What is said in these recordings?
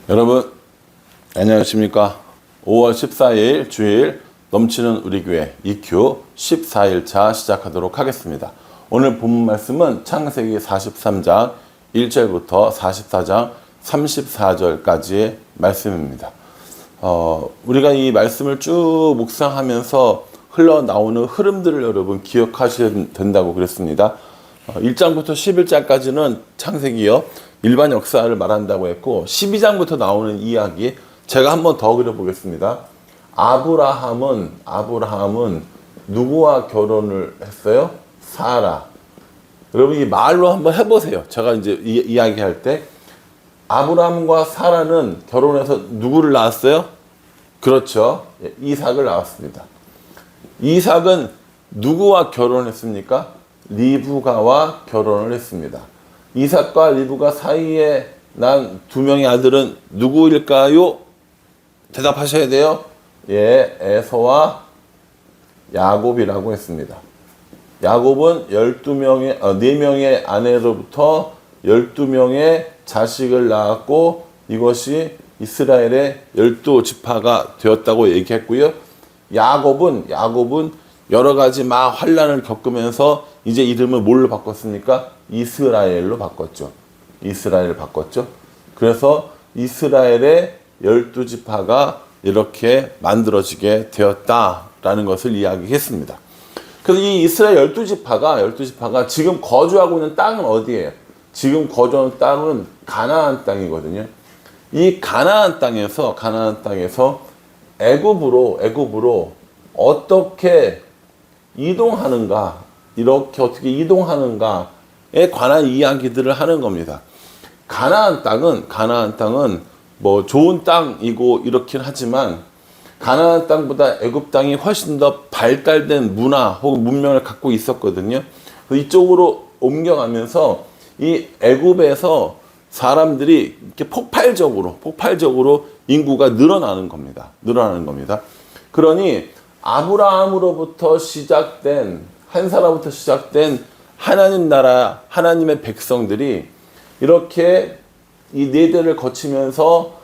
여러분 안녕하십니까. 5월 14일 주일 넘치는 우리 교회 EQ 14일차 시작하도록 하겠습니다. 오늘 본문 말씀은 창세기 43장 1절부터 44장 34절까지의 말씀입니다. 우리가 이 말씀을 쭉 묵상하면서 흘러나오는 흐름들을 여러분 기억하셔야 된다고 그랬습니다. 1장부터 11장까지는 창세기요 일반 역사를 말한다고 했고, 12장부터 나오는 이야기 제가 한번 더 그려보겠습니다. 아브라함은 누구와 결혼을 했어요? 사라. 여러분 이 말로 한번 해보세요. 제가 이제 이야기할 때 아브라함과 사라는 결혼해서 누구를 낳았어요? 그렇죠. 이삭을 낳았습니다. 이삭은 누구와 결혼했습니까? 리브가와 결혼을 했습니다. 이삭과 리브가 사이에 난 두 명의 아들은 누구일까요? 대답하셔야 돼요. 에서와 야곱이라고 했습니다. 야곱은 4명의 아내로부터 12명의 자식을 낳았고, 이것이 이스라엘의 12지파가 되었다고 얘기했고요. 야곱은 여러 가지 환난을 겪으면서 이제 이름을 뭘로 바꿨습니까? 이스라엘로 바꿨죠. 이스라엘을 바꿨죠. 그래서 이스라엘의 12지파가 이렇게 만들어지게 되었다라는 것을 이야기했습니다. 그래서 이 이스라엘 12지파가 지금 거주하고 있는 땅은 어디예요? 지금 거주하는 땅은 가나안 땅이거든요. 이 가나안 땅에서 애굽으로 어떻게 이동하는가, 이렇게 어떻게 이동하는가에 관한 이야기들을 하는 겁니다. 가나안 땅은 뭐 좋은 땅이고 이렇긴 하지만, 가나안 땅보다 애굽 땅이 훨씬 더 발달된 문화 혹은 문명을 갖고 있었거든요. 이쪽으로 옮겨가면서 이 애굽에서 사람들이 이렇게 폭발적으로 인구가 늘어나는 겁니다. 그러니 아브라함으로부터 시작된, 한 사람부터 시작된 하나님 나라, 하나님의 백성들이 이렇게 이 네 대를 거치면서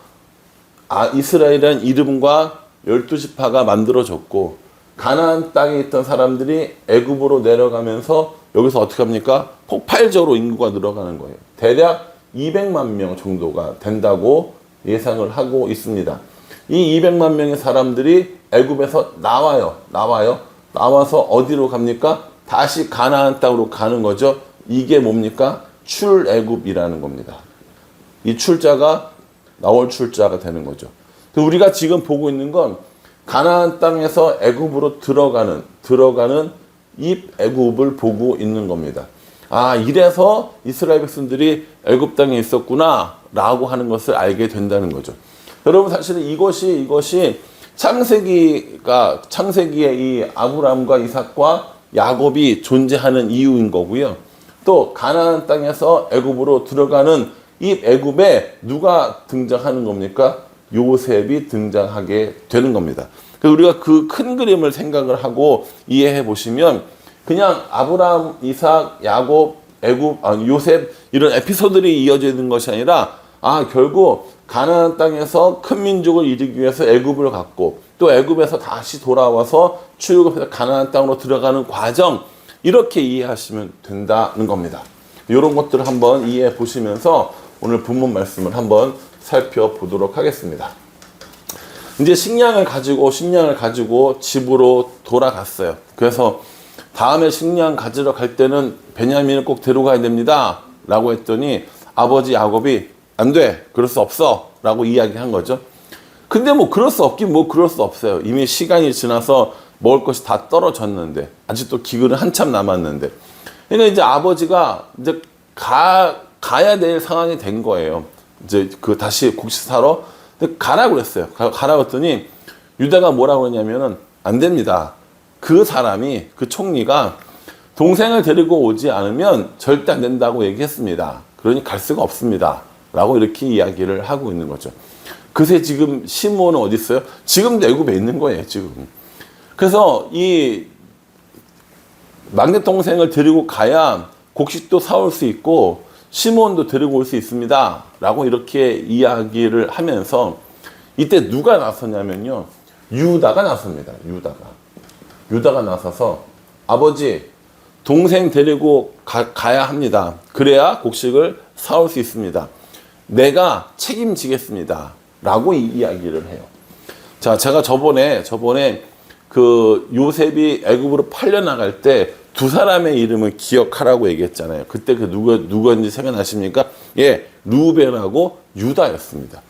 이스라엘이라는 이름과 12지파가 만들어졌고, 가나안 땅에 있던 사람들이 애굽으로 내려가면서 여기서 어떻게 합니까? 폭발적으로 인구가 늘어가는 거예요. 대략 200만 명 정도가 된다고 예상을 하고 있습니다. 이 200만 명의 사람들이 애굽에서 나와서 어디로 갑니까? 다시 가나안 땅으로 가는 거죠. 이게 뭡니까? 출애굽이라는 겁니다. 이 출자가 나올 출자가 되는 거죠. 우리가 지금 보고 있는 건 가나안 땅에서 애굽으로 들어가는 입애굽을 보고 있는 겁니다. 이래서 이스라엘 백성들이 애굽 땅에 있었구나 라고 하는 것을 알게 된다는 거죠. 여러분 사실은 이것이 창세기에 이 아브라함과 이삭과 야곱이 존재하는 이유인 거고요. 또 가나안 땅에서 애굽으로 들어가는 이 애굽에 누가 등장하는 겁니까? 요셉이 등장하게 되는 겁니다. 그래서 우리가 그 큰 그림을 생각을 하고 이해해 보시면, 그냥 아브라함, 이삭, 야곱, 애굽, 요셉 이런 에피소드들이 이어져 있는 것이 아니라, 결국 가나안 땅에서 큰 민족을 이루기 위해서 애굽을 갔고, 또 애굽에서 다시 돌아와서 출애굽해서 가나안 땅으로 들어가는 과정, 이렇게 이해하시면 된다는 겁니다. 이런 것들을 한번 이해해 보시면서 오늘 본문 말씀을 한번 살펴보도록 하겠습니다. 이제 식량을 가지고 집으로 돌아갔어요. 그래서 다음에 식량 가지러 갈 때는 베냐민을 꼭 데려가야 됩니다 라고 했더니, 아버지 야곱이 안 돼, 그럴 수 없어 라고 이야기한 거죠. 근데 그럴 수 없어요. 이미 시간이 지나서 먹을 것이 다 떨어졌는데, 아직도 기근은 한참 남았는데. 그러니까 이제 아버지가 이제 가야 될 상황이 된 거예요. 이제 다시 곡식 사러 가라고 그랬어요. 가라고 했더니 유다가 뭐라고 했냐면은, 안 됩니다. 그 총리가 동생을 데리고 오지 않으면 절대 안 된다고 얘기했습니다. 그러니 갈 수가 없습니다 라고 이렇게 이야기를 하고 있는 거죠. 그새 지금 시므온은 어디 있어요? 지금도 애굽에 있는 거예요, 지금. 그래서 이 막내 동생을 데리고 가야 곡식도 사올 수 있고 시몬도 데리고 올 수 있습니다. 라고 이렇게 이야기를 하면서 이때 누가 나섰냐면요. 유다가 나섭니다. 유다가 나서서 아버지, 동생 데리고 가야 합니다. 그래야 곡식을 사올 수 있습니다. 내가 책임지겠습니다. 라고 이야기를 해요. 자, 제가 저번에 그 요셉이 애굽으로 팔려나갈 때 두 사람의 이름을 기억하라고 얘기했잖아요. 그때 그 누구인지 생각나십니까? 예, 루벤하고 유다였습니다.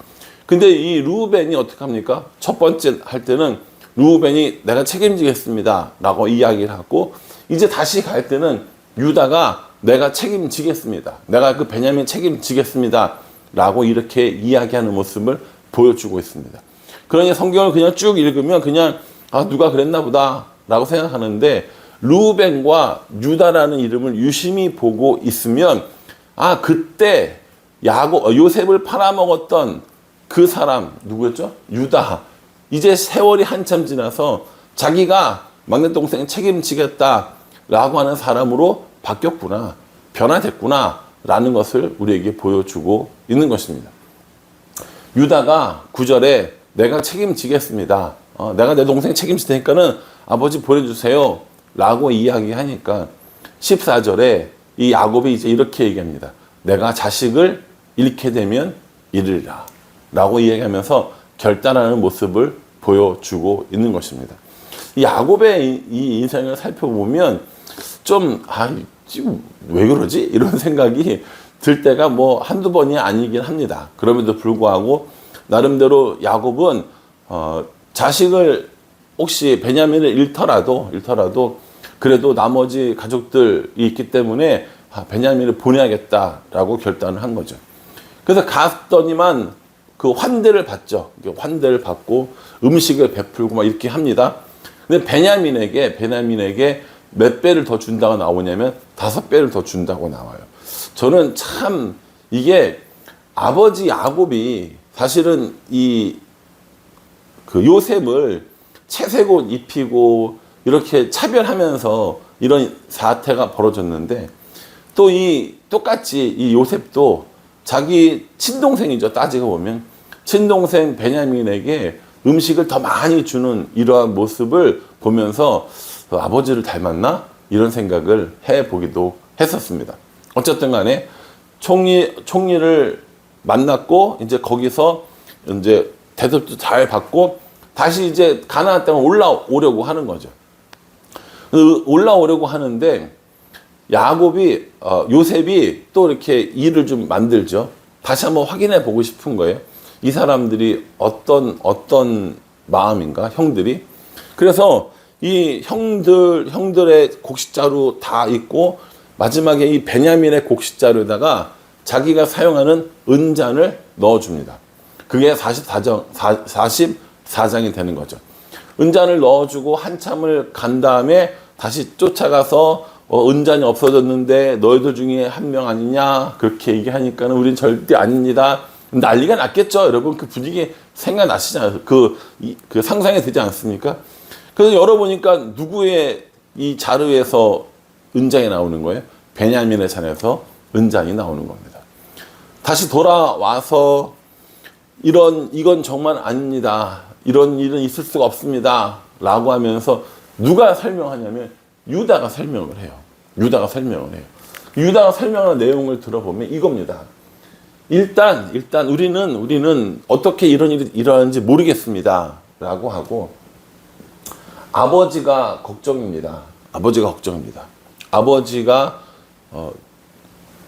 근데 이 루벤이 어떻게 합니까? 첫 번째 할 때는 루벤이 내가 책임지겠습니다. 라고 이야기를 하고, 이제 다시 갈 때는 유다가 내가 책임지겠습니다. 내가 그 베냐민 책임지겠습니다. 라고 이렇게 이야기하는 모습을 보여주고 있습니다. 그러니 성경을 그냥 쭉 읽으면 그냥 누가 그랬나 보다 라고 생각하는데, 루벤과 유다라는 이름을 유심히 보고 있으면 그때 요셉을 팔아먹었던 그 사람 누구였죠? 유다. 이제 세월이 한참 지나서 자기가 막내 동생 책임지겠다라고 하는 사람으로 바뀌었구나, 변화됐구나 라는 것을 우리에게 보여주고 있는 것입니다. 유다가 9절에 내가 책임지겠습니다. 내가 내 동생 책임질 테니까는 아버지 보내주세요 라고 이야기하니까 14절에 이 야곱이 이제 이렇게 얘기합니다. 내가 자식을 잃게 되면 잃으리라 라고 이야기하면서 결단하는 모습을 보여주고 있는 것입니다. 이 야곱의 이 인생을 살펴보면 좀 왜 그러지? 이런 생각이 들 때가 뭐 한두 번이 아니긴 합니다. 그럼에도 불구하고 나름대로 야곱은 자식을 혹시 베냐민을 잃더라도 그래도 나머지 가족들이 있기 때문에 베냐민을 보내야겠다라고 결단을 한 거죠. 그래서 갔더니만 그 환대를 받죠. 환대를 받고 음식을 베풀고 막 이렇게 합니다. 근데 베냐민에게 몇 배를 더 준다고 나오냐면 5배를 더 준다고 나와요. 저는 참 이게 아버지 야곱이 사실은 그 요셉을 채색옷 입히고 이렇게 차별하면서 이런 사태가 벌어졌는데, 또 똑같이 이 요셉도 자기 친동생이죠. 따지고 보면 친동생 베냐민에게 음식을 더 많이 주는 이러한 모습을 보면서 아버지를 닮았나? 이런 생각을 해보기도 했었습니다. 어쨌든 간에 총리를 만났고 이제 거기서 이제 대접도 잘 받고 다시 이제 가나안 땅에 올라오려고 하는 거죠. 올라오려고 하는데 요셉이 또 이렇게 일을 좀 만들죠. 다시 한번 확인해 보고 싶은 거예요. 이 사람들이 어떤 마음인가, 형들이. 그래서 이 형들의 곡식자루 다 있고 마지막에 이 베냐민의 곡식자루에다가 자기가 사용하는 은잔을 넣어줍니다. 그게 44장이 되는 거죠. 은잔을 넣어주고 한참을 간 다음에 다시 쫓아가서 은잔이 없어졌는데 너희들 중에 한 명 아니냐 그렇게 얘기하니까는 우린 절대 아닙니다. 난리가 났겠죠. 여러분 그 분위기 생각나시잖아요. 그 상상이 되지 않습니까? 그래서 열어보니까 누구의 이 자루에서 은잔이 나오는 거예요? 베냐민의 잔에서 은잔이 나오는 겁니다. 다시 돌아와서 이건 정말 아닙니다. 이런 일은 있을 수가 없습니다. 라고 하면서 누가 설명하냐면 유다가 설명을 해요. 유다가 설명하는 내용을 들어보면 이겁니다. 일단 우리는 어떻게 이런 일이 일어나는지 모르겠습니다. 라고 하고 아버지가 걱정입니다. 아버지가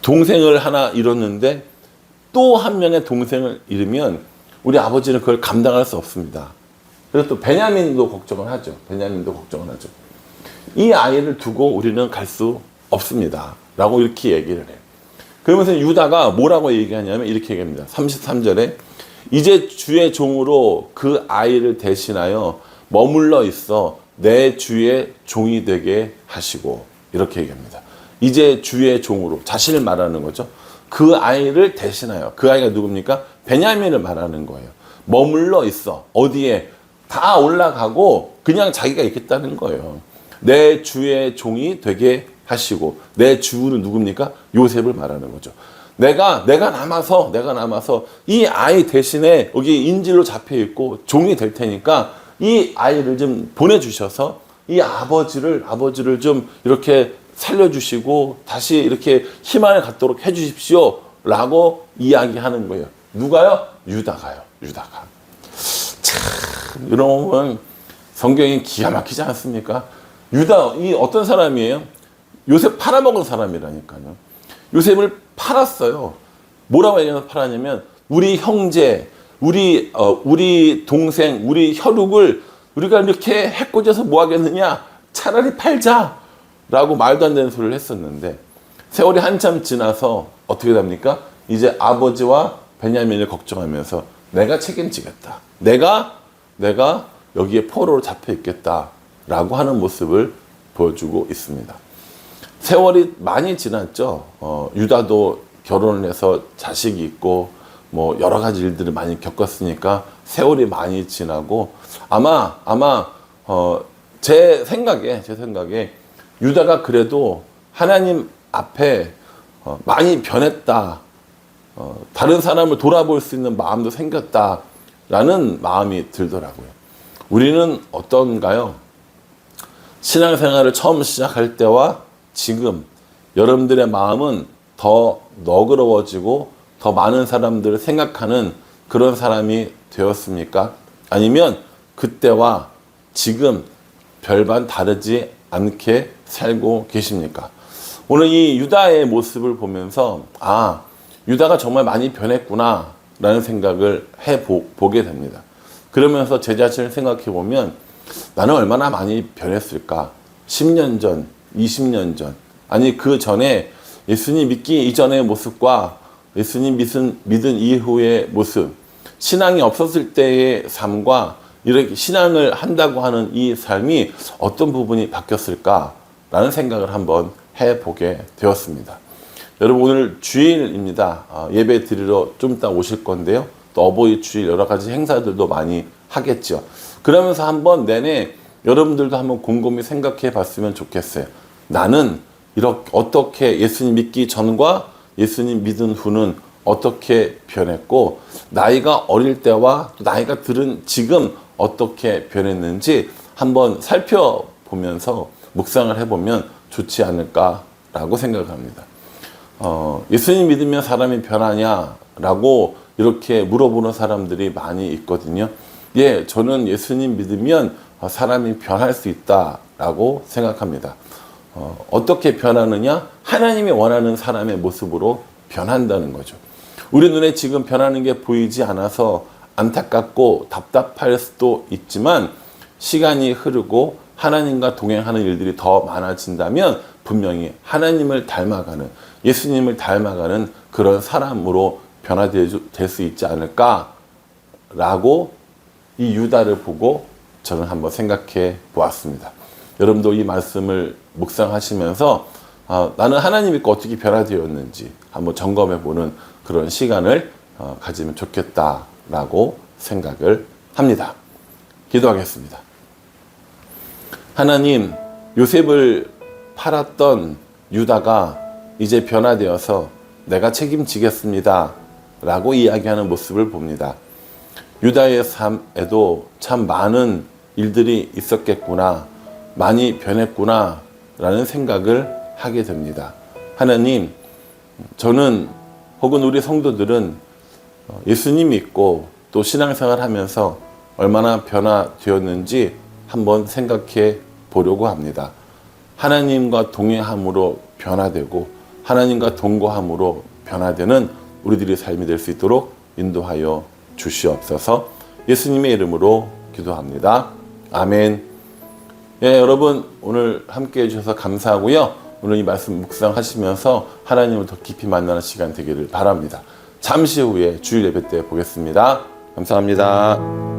동생을 하나 잃었는데 또 한 명의 동생을 잃으면 우리 아버지는 그걸 감당할 수 없습니다. 그래서 또 베냐민도 걱정을 하죠. 이 아이를 두고 우리는 갈 수 없습니다. 라고 이렇게 얘기를 해요. 그러면서 유다가 뭐라고 얘기하냐면 이렇게 얘기합니다. 33절에 이제 주의 종으로 그 아이를 대신하여 머물러 있어 내 주의 종이 되게 하시고 이렇게 얘기합니다. 이제 주의 종으로 자신을 말하는 거죠. 그 아이를 대신하여 그 아이가 누굽니까? 베냐민을 말하는 거예요. 머물러 있어. 어디에? 다 올라가고 그냥 자기가 있겠다는 거예요. 내 주의 종이 되게 하시고 내 주는 누굽니까? 요셉을 말하는 거죠. 내가 남아서 이 아이 대신에 여기 인질로 잡혀 있고 종이 될 테니까 이 아이를 좀 보내주셔서 이 아버지를 좀 이렇게 살려주시고 다시 이렇게 희망을 갖도록 해주십시오. 라고 이야기하는 거예요. 누가요? 유다가요. 유다가. 참, 이런 성경이 기가 막히지 않습니까? 유다, 이 어떤 사람이에요? 요셉 팔아먹은 사람이라니까요. 요셉을 팔았어요. 뭐라고 얘기해서 팔았냐면, 우리 형제, 우리 동생, 우리 혈육을 우리가 이렇게 해코져서 뭐 하겠느냐? 차라리 팔자! 라고 말도 안 되는 소리를 했었는데, 세월이 한참 지나서 어떻게 됩니까? 이제 아버지와 베냐민을 걱정하면서 내가 책임지겠다. 내가 여기에 포로로 잡혀 있겠다. 라고 하는 모습을 보여주고 있습니다. 세월이 많이 지났죠. 유다도 결혼을 해서 자식이 있고 뭐 여러 가지 일들을 많이 겪었으니까 세월이 많이 지나고 아마 제 생각에 유다가 그래도 하나님 앞에 많이 변했다. 다른 사람을 돌아볼 수 있는 마음도 생겼다라는 마음이 들더라고요. 우리는 어떤가요? 신앙생활을 처음 시작할 때와 지금 여러분들의 마음은 더 너그러워지고 더 많은 사람들을 생각하는 그런 사람이 되었습니까? 아니면 그때와 지금 별반 다르지 않게 살고 계십니까? 오늘 이 유다의 모습을 보면서 유다가 정말 많이 변했구나 라는 생각을 해보게 됩니다. 그러면서 제 자신을 생각해 보면 나는 얼마나 많이 변했을까? 10년 전, 20년 전, 아니 그 전에 예수님 믿기 이전의 모습과 예수님 믿은 이후의 모습, 신앙이 없었을 때의 삶과 이렇게 신앙을 한다고 하는 이 삶이 어떤 부분이 바뀌었을까라는 생각을 한번 해보게 되었습니다. 여러분 오늘 주일입니다. 예배 드리러 좀 이따 오실 건데요. 또 어버이 주일 여러 가지 행사들도 많이 하겠죠. 그러면서 한번 내내 여러분들도 한번 곰곰이 생각해 봤으면 좋겠어요. 나는 이렇게 어떻게 예수님 믿기 전과 예수님 믿은 후는 어떻게 변했고 나이가 어릴 때와 또 나이가 들은 지금 어떻게 변했는지 한번 살펴보면서 묵상을 해보면 좋지 않을까라고 생각합니다. 예수님 믿으면 사람이 변하냐라고 이렇게 물어보는 사람들이 많이 있거든요. 예, 저는 예수님 믿으면 사람이 변할 수 있다라고 생각합니다. 어떻게 변하느냐? 하나님이 원하는 사람의 모습으로 변한다는 거죠. 우리 눈에 지금 변하는 게 보이지 않아서 안타깝고 답답할 수도 있지만 시간이 흐르고 하나님과 동행하는 일들이 더 많아진다면 분명히 하나님을 닮아가는, 예수님을 닮아가는 그런 사람으로 변화될 수 있지 않을까라고 이 유다를 보고 저는 한번 생각해 보았습니다. 여러분도 이 말씀을 묵상하시면서 나는 하나님 믿고 어떻게 변화되었는지 한번 점검해 보는 그런 시간을 가지면 좋겠다라고 생각을 합니다. 기도하겠습니다. 하나님, 요셉을 팔았던 유다가 이제 변화되어서 내가 책임지겠습니다 라고 이야기하는 모습을 봅니다. 유다의 삶에도 참 많은 일들이 있었겠구나, 많이 변했구나 라는 생각을 하게 됩니다. 하나님, 저는 혹은 우리 성도들은 예수님 믿고 또 신앙생활 하면서 얼마나 변화되었는지 한번 생각해 보려고 합니다. 하나님과 동행함으로 변화되고 하나님과 동거함으로 변화되는 우리들의 삶이 될 수 있도록 인도하여 주시옵소서. 예수님의 이름으로 기도합니다. 아멘. 예, 여러분 오늘 함께 해주셔서 감사하고요. 오늘 이 말씀 묵상하시면서 하나님을 더 깊이 만나는 시간 되기를 바랍니다. 잠시 후에 주일 예배 때 보겠습니다. 감사합니다.